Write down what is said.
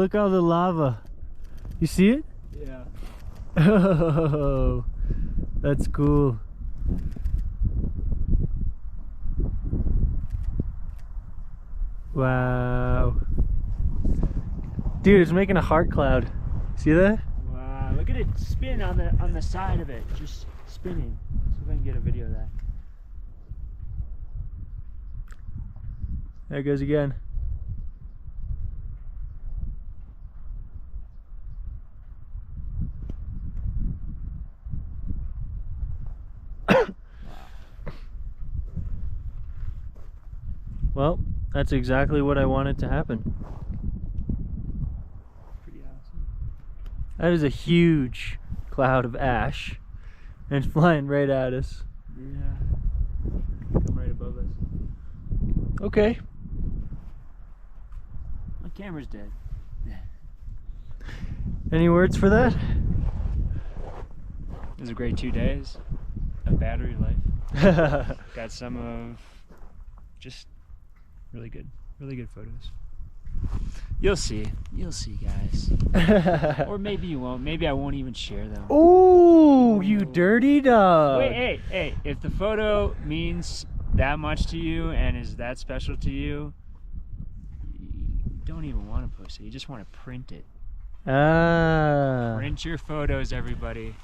look at all the lava. You see it? Yeah. Oh, that's cool. Wow. Dude, it's making a heart cloud. See that? Wow, look at it spin on the side of it, just spinning. Let's see if I can get a video of that. There it goes again. Well, that's exactly what I wanted to happen. Pretty awesome. That is a huge cloud of ash, and it's flying right at us. Yeah. Come right above us. Okay. My camera's dead. Any words for that? It was a great 2 days of battery life. Got some of just really good photos. You'll see, guys. Or maybe you won't. Maybe I won't even share them. Ooh, you dirty dog. Wait, hey, if the photo means that much to you and is that special to you, you don't even want to post it. You just want to print it. Ah. Print your photos, everybody.